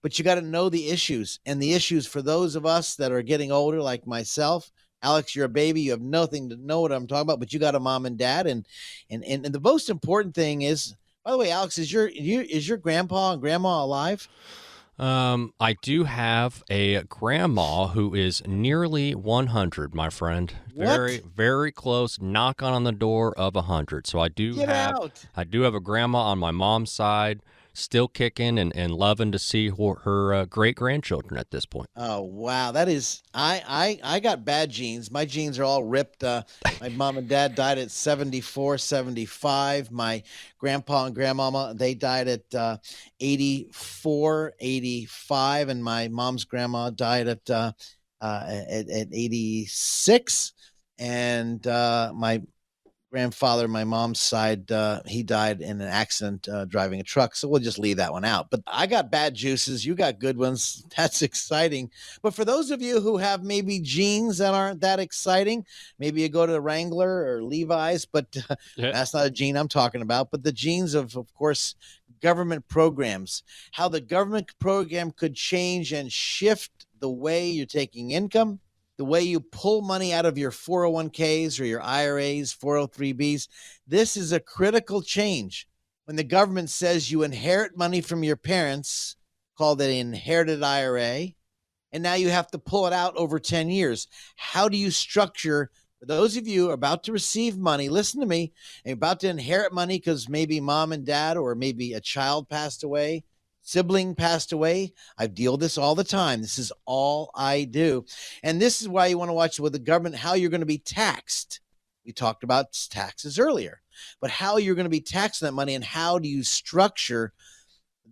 But you got to know the issues, and the issues for those of us that are getting older, like myself. Alex, you're a baby. You have nothing to know what I'm talking about, but you got a mom and dad. And the most important thing is, by the way, Alex, is your grandpa and grandma alive? I do have a grandma who is nearly 100, my friend. What? Very, very close, knock on the door of 100. So I do Get out. I do have a grandma on my mom's side, still kicking and loving to see her great-grandchildren at this point. Oh, wow. That is, I got bad genes. My genes are all ripped. My mom and dad died at 74, 75. My grandpa and grandmama, they died at 84, 85. And my mom's grandma died at 86. And my grandfather, my mom's side, he died in an accident driving a truck. So we'll just leave that one out. But I got bad juices. You got good ones. That's exciting. But for those of you who have maybe genes that aren't that exciting, maybe you go to the Wrangler or Levi's, but that's not a gene I'm talking about. But the genes of course, government programs, how the government program could change and shift the way you're taking income, the way you pull money out of your 401ks or your IRAs, 403bs. This is a critical change. When the government says you inherit money from your parents, called an inherited IRA, and now you have to pull it out over 10 years. How do you structure, for those of you about to receive money, listen to me, and about to inherit money because maybe mom and dad or maybe a child passed away, sibling passed away. I deal with this all the time. This is all I do. And this is why you want to watch with the government, how you're going to be taxed. We talked about taxes earlier, but how you're going to be taxing that money and how do you structure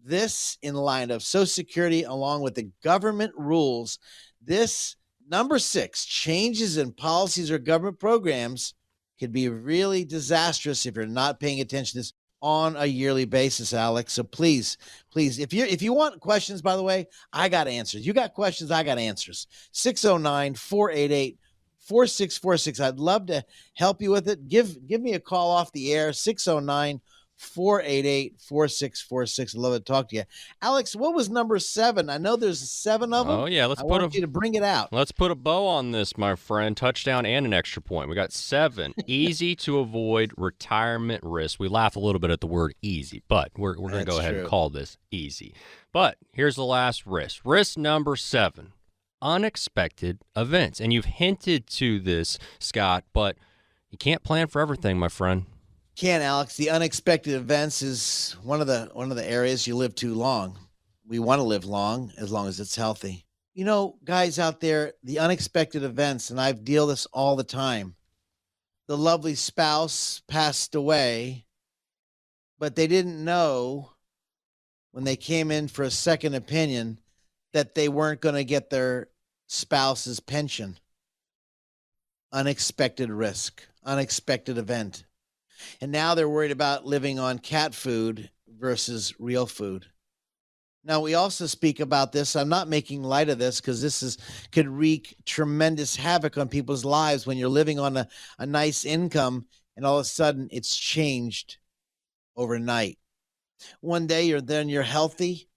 this in line of Social Security along with the government rules. This number 6, changes in policies or government programs could be really disastrous if you're not paying attention to this on a yearly basis, Alex. So please, if you want questions, by the way, I got answers. You got questions, I got answers. 609-488-4646. I'd love to help you with it. Give me a call off the air, 609-488-4646. I'd love to talk to you. Alex, what was number 7? I know there's 7 of them. Oh, yeah. I want you to bring it out. Let's put a bow on this, my friend. Touchdown and an extra point. We got 7. Easy to avoid retirement risk. We laugh a little bit at the word easy, but we're going to go ahead and call this easy. But here's the last risk. Risk number 7, unexpected events. And you've hinted to this, Scott, but you can't plan for everything, my friend. Can't, Alex. The unexpected events is one of the areas you live too long. We want to live long as it's healthy. You know, guys out there, the unexpected events, and I deal this all the time. The lovely spouse passed away, but they didn't know when they came in for a second opinion that they weren't going to get their spouse's pension. Unexpected risk, unexpected event. And now they're worried about living on cat food versus real food. Now, we also speak about this. I'm not making light of this because this could wreak tremendous havoc on people's lives when you're living on a nice income and all of a sudden it's changed overnight. One day you're healthy.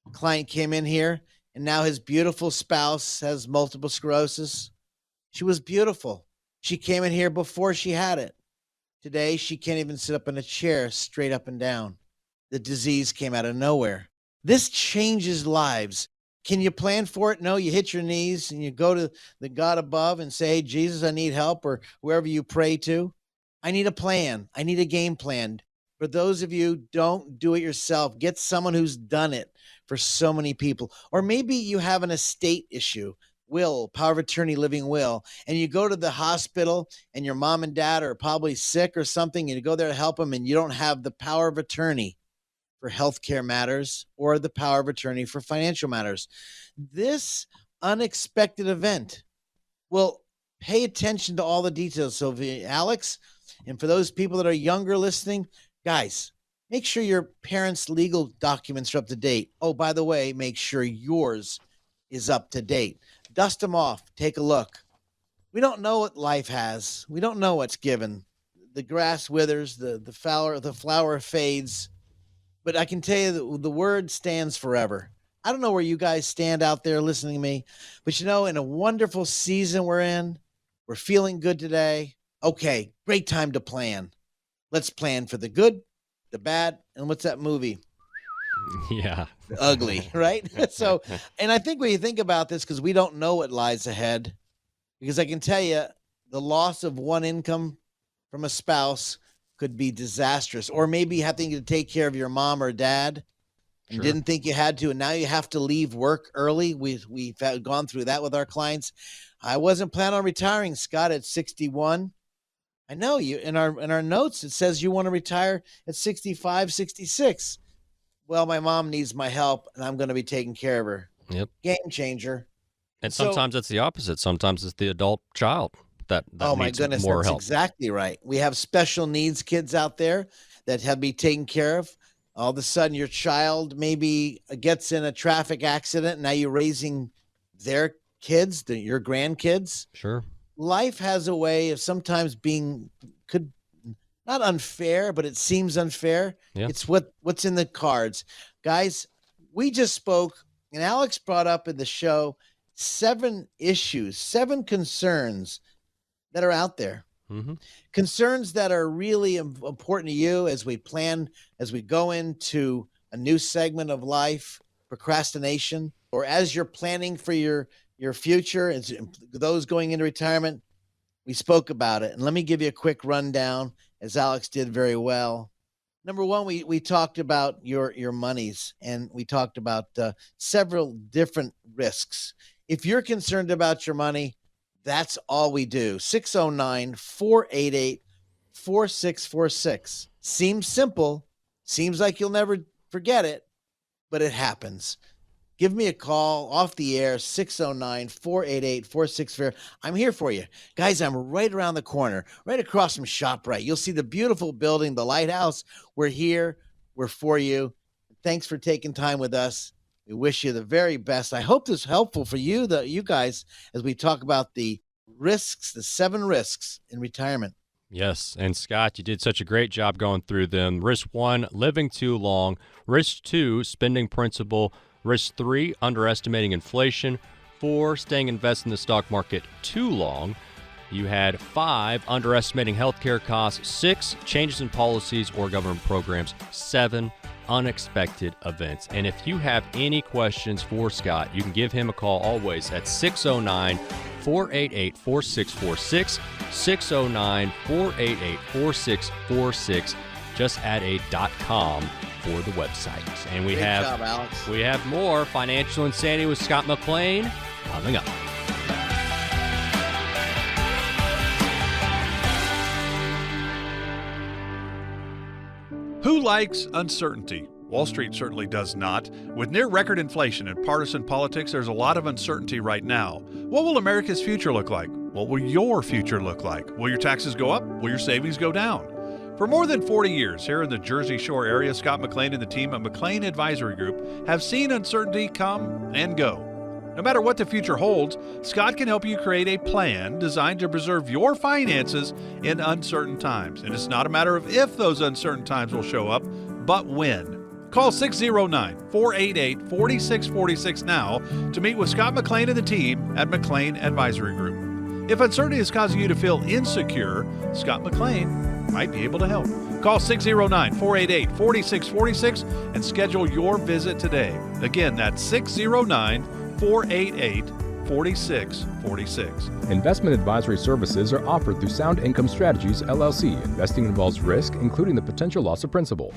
A client came in here and now his beautiful spouse has multiple sclerosis. She was beautiful. She came in here before she had it. Today, she can't even sit up in a chair straight up and down. The disease came out of nowhere. This changes lives. Can you plan for it? No, you hit your knees and you go to the God above and say, hey, Jesus, I need help, or whoever you pray to. I need a plan. I need a game plan. For those of you, don't do it yourself. Get someone who's done it for so many people. Or maybe you have an estate issue. Will, power of attorney, living will, and you go to the hospital and your mom and dad are probably sick or something and you go there to help them and you don't have the power of attorney for healthcare matters or the power of attorney for financial matters. This unexpected event will pay attention to all the details. So, Alex, and for those people that are younger listening, guys, make sure your parents' legal documents are up to date. Oh, by the way, make sure yours is up to date. Dust them off. Take a look. We don't know what life has. We don't know what's given. The grass withers, the flower fades. But I can tell you that the word stands forever. I don't know where you guys stand out there listening to me, but in a wonderful season we're feeling good today. Okay, great time to plan. Let's plan for the good, the bad, and what's that movie? Yeah. Ugly, right? So, and I think when you think about this, because we don't know what lies ahead, because I can tell you the loss of one income from a spouse could be disastrous, or maybe having to take care of your mom or dad and didn't think you had to, and now you have to leave work early. We've gone through that with our clients. I wasn't planning on retiring, Scott, at 61. I know you in our notes, it says you want to retire at 65, 66. Well, my mom needs my help, and I'm going to be taking care of her. Yep. Game changer. And sometimes it's the opposite. Sometimes it's the adult child that oh my needs goodness, more that's help. exactly right. We have special needs kids out there that have to be taken care of. All of a sudden, your child maybe gets in a traffic accident. Now you're raising their kids, your grandkids. Sure. Life has a way of sometimes could not unfair, but it seems unfair. Yeah. It's what's in the cards. Guys, we just spoke, and Alex brought up in the show 7 issues, 7 concerns that are out there. Mm-hmm. Concerns that are really important to you as we plan, as we go into a new segment of life, procrastination, or as you're planning for your future, as those going into retirement. We spoke about it. And let me give you a quick rundown, as Alex did very well. Number one, we talked about your monies, and we talked about several different risks. If you're concerned about your money, that's all we do. 609-488-4646. Seems simple. Seems like you'll never forget it, but it happens. Give me a call off the air, 609-488-4646. I'm here for you. Guys, I'm right around the corner, right across from ShopRite. You'll see the beautiful building, the Lighthouse. We're here. We're for you. Thanks for taking time with us. We wish you the very best. I hope this is helpful for you guys, as we talk about the risks, the 7 risks in retirement. Yes, and Scott, you did such a great job going through them. Risk 1, living too long. Risk 2, spending principal. Risk 3, underestimating inflation. 4, staying invested in the stock market too long. You had 5, underestimating healthcare costs. 6, changes in policies or government programs. 7, unexpected events. And if you have any questions for Scott, you can give him a call always at 609-488-4646, 609-488-4646. Just add a .com for the website. And we Great have job, Alex. We have more Financial Insanity with Scott McLean coming up. Who likes uncertainty? Wall Street certainly does not. With near record inflation and partisan politics, there's a lot of uncertainty right now. What will America's future look like? What will your future look like? Will your taxes go up? Will your savings go down? For more than 40 years here in the Jersey Shore area, Scott McLean and the team at McLean Advisory Group have seen uncertainty come and go. No matter what the future holds, Scott can help you create a plan designed to preserve your finances in uncertain times. And it's not a matter of if those uncertain times will show up, but when. Call 609-488-4646 now to meet with Scott McLean and the team at McLean Advisory Group. If uncertainty is causing you to feel insecure, Scott McLean might be able to help. Call 609-488-4646 and schedule your visit today. Again, that's 609-488-4646. Investment advisory services are offered through Sound Income Strategies, LLC. Investing involves risk, including the potential loss of principal.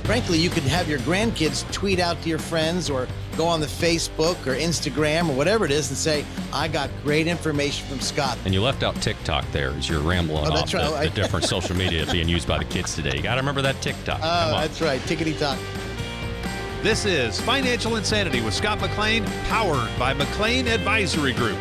Frankly, you could have your grandkids tweet out to your friends or go on the Facebook or Instagram or whatever it is and say, I got great information from Scott. And you left out TikTok there as you're rambling off that's right. the different social media being used by the kids today. You got to remember that TikTok. That's right. Tickety-tock. This is Financial Insanity with Scott McLean, powered by McLean Advisory Group.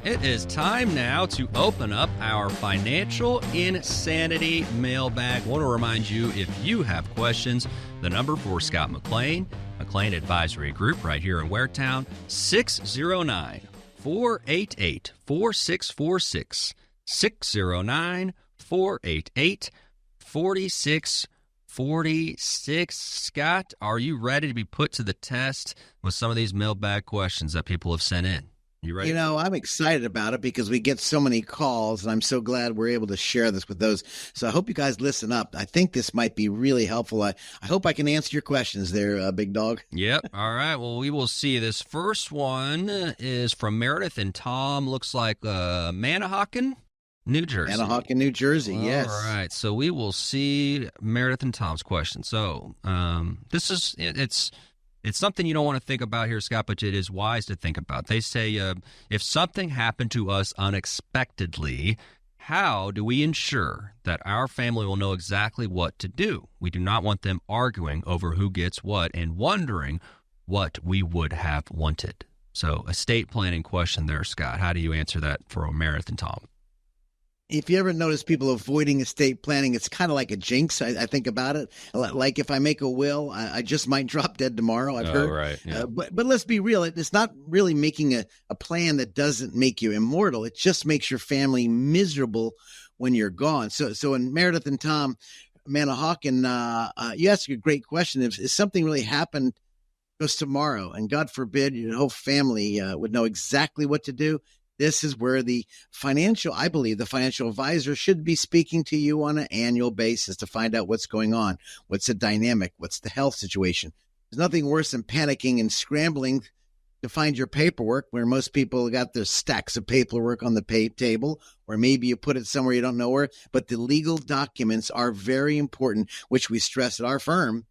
It is time now to open up our Financial Insanity mailbag. I want to remind you, if you have questions, the number for Scott McLean, McLean Advisory Group right here in Waretown, 609-488-4646, 609-488-4646. Scott, are you ready to be put to the test with some of these mailbag questions that people have sent in? You ready? You know, I'm excited about it because we get so many calls, and I'm so glad we're able to share this with those. So I hope you guys listen up. I think this might be really helpful. I hope I can answer your questions there, big dog. Yep. All right. Well, we will see. This first one is from Meredith and Tom. Looks like Manahawkin, New Jersey. Manahawkin, New Jersey, yes. All right. So we will see Meredith and Tom's question. So this is, it's something you don't want to think about here, Scott, but it is wise to think about. They say, if something happened to us unexpectedly, how do we ensure that our family will know exactly what to do? We do not want them arguing over who gets what and wondering what we would have wanted. So estate planning question there, Scott. How do you answer that for Meredith and Tom? If you ever notice people avoiding estate planning, it's kind of like a jinx. I think about it. Like if I make a will, I just might drop dead tomorrow. I've heard. Right. Yeah. But let's be real. It's not really making a plan that doesn't make you immortal. It just makes your family miserable when you're gone. So in Meredith and Tom, Manahawkin, you asked a great question. If something really happened goes tomorrow, and God forbid your whole family would know exactly what to do, this is where I believe the financial advisor should be speaking to you on an annual basis to find out what's going on, what's the dynamic, what's the health situation. There's nothing worse than panicking and scrambling to find your paperwork, where most people got their stacks of paperwork on the table, or maybe you put it somewhere you don't know where. But the legal documents are very important, which we stress at our firm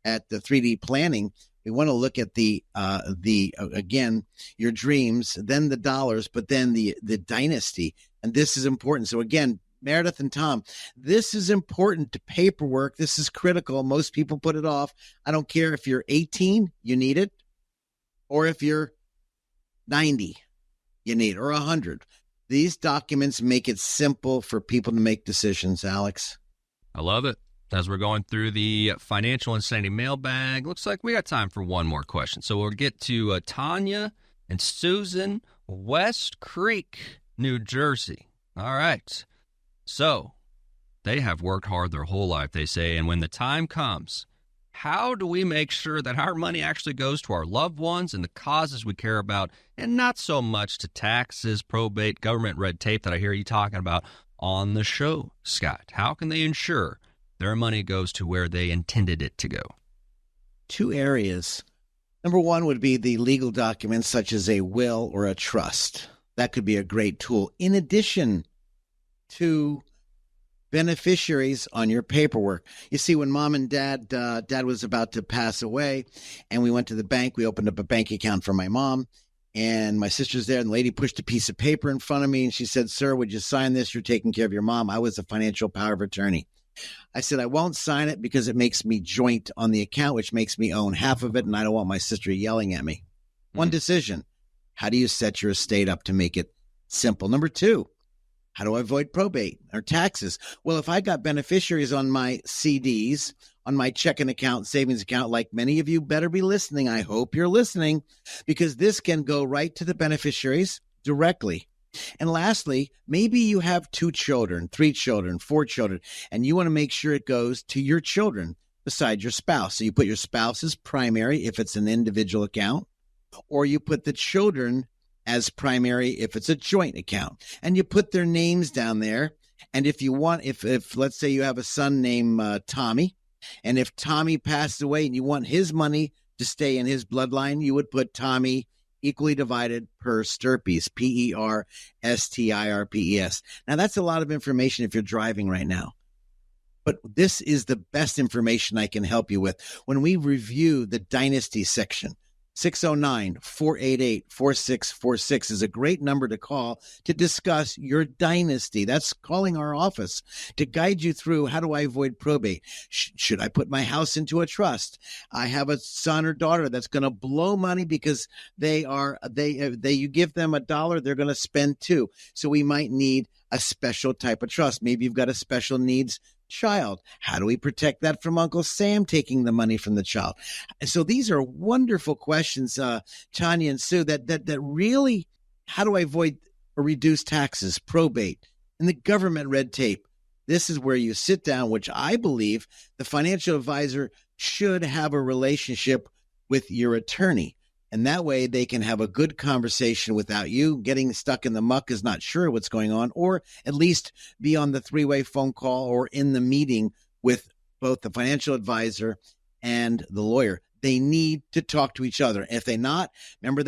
at the 3D Planning. We want to look at again, your dreams, then the dollars, but then the dynasty. And this is important. So again, Meredith and Tom, this is important to paperwork. This is critical. Most people put it off. I don't care if you're 18, you need it, or if you're 90, you need it, or 100. These documents make it simple for people to make decisions, Alex. I love it. As we're going through the Financial Insanity mailbag, looks like we got time for one more question. So we'll get to Tanya and Susan, West Creek, New Jersey. All right. So they have worked hard their whole life, they say, and when the time comes, how do we make sure that our money actually goes to our loved ones and the causes we care about, and not so much to taxes, probate, government red tape that I hear you talking about on the show, Scott? How can they ensure their money goes to where they intended it to go? Two areas. Number one would be the legal documents, such as a will or a trust. That could be a great tool. In addition to beneficiaries on your paperwork. You see, when mom and dad was about to pass away, and we went to the bank, we opened up a bank account for my mom, and my sister's there, and the lady pushed a piece of paper in front of me, and she said, "Sir, would you sign this? You're taking care of your mom." I was a financial power of attorney. I said, "I won't sign it because it makes me joint on the account, which makes me own half of it, and I don't want my sister yelling at me." One decision. How do you set your estate up to make it simple? Number two, how do I avoid probate or taxes? Well, if I got beneficiaries on my CDs, on my checking account, savings account, like many of you better be listening. I hope you're listening, because this can go right to the beneficiaries directly. And lastly, maybe you have 2 children, 3 children, 4 children, and you want to make sure it goes to your children besides your spouse. So you put your spouse as primary if it's an individual account, or you put the children as primary if it's a joint account, and you put their names down there. And if you want, if let's say you have a son named Tommy, and if Tommy passed away and you want his money to stay in his bloodline, you would put Tommy equally divided per Stirpes, Perstirpes. Now, that's a lot of information if you're driving right now, but this is the best information I can help you with. When we review the dynasty section, 609-488-4646 is a great number to call to discuss your dynasty. That's calling our office to guide you through, how do I avoid probate? Should I put my house into a trust? I have a son or daughter that's going to blow money because you give them $1, they're going to spend 2. So we might need a special type of trust. Maybe you've got a special needs child. How do we protect that from Uncle Sam taking the money from the child? So these are wonderful questions, Tanya and Sue, that really, how do I avoid or reduce taxes, probate, and the government red tape? This is where you sit down, which I believe the financial advisor should have a relationship with your attorney. And that way they can have a good conversation without you getting stuck in the muck, is not sure what's going on, or at least be on the 3-way phone call or in the meeting with both the financial advisor and the lawyer. They need to talk to each other. And if they not, remember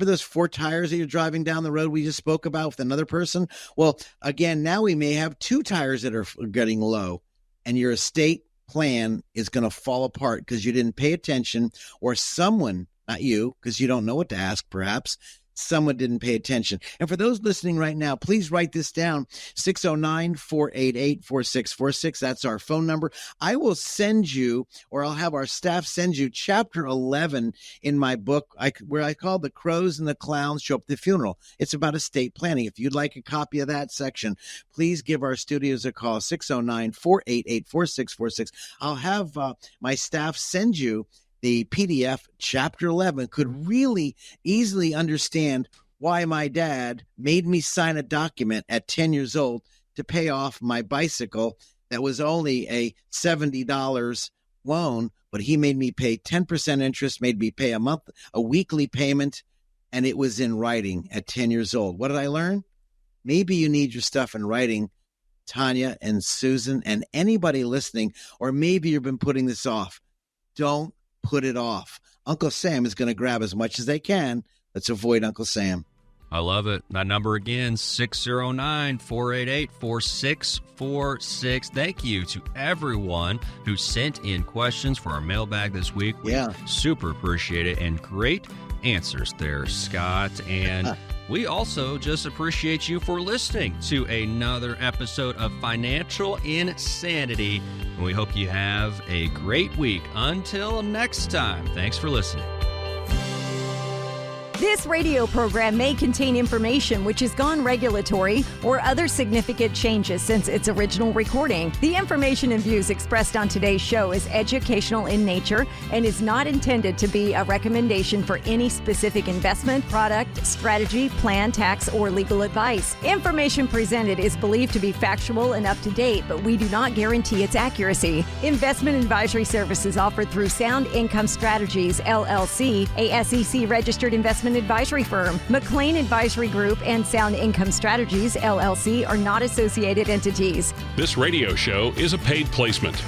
those 4 tires that you're driving down the road we just spoke about with another person? Well, again, now we may have 2 tires that are getting low, and your estate plan is going to fall apart because you didn't pay attention, or someone, not you, because you don't know what to ask, perhaps. Someone didn't pay attention. And for those listening right now, please write this down, 609-488-4646. That's our phone number. I will send you, or I'll have our staff send you, Chapter 11 in my book, where I call The Crows and the Clowns Show Up at the Funeral. It's about estate planning. If you'd like a copy of that section, please give our studios a call, 609-488-4646. I'll have my staff send you the PDF. Chapter 11 could really easily understand why my dad made me sign a document at 10 years old to pay off my bicycle that was only a $70 loan, but he made me pay 10% interest, made me pay a weekly payment, and it was in writing at 10 years old. What did I learn? Maybe you need your stuff in writing, Tanya and Susan and anybody listening, or maybe you've been putting this off. Don't put it off. Uncle Sam is going to grab as much as they can. Let's avoid Uncle Sam. I love it. That number again, 609-488-4646. Thank you to everyone who sent in questions for our mailbag this week. Yeah. Super appreciate it. And great answers there, Scott. And we also just appreciate you for listening to another episode of Financial Insanity. And we hope you have a great week. Until next time, thanks for listening. This radio program may contain information which has gone regulatory or other significant changes since its original recording. The information and views expressed on today's show is educational in nature and is not intended to be a recommendation for any specific investment, product, strategy, plan, tax, or legal advice. Information presented is believed to be factual and up to date, but we do not guarantee its accuracy. Investment advisory services offered through Sound Income Strategies, LLC, a SEC-registered investment advisory firm. McLean Advisory Group and Sound Income Strategies, LLC, are not associated entities. This radio show is a paid placement.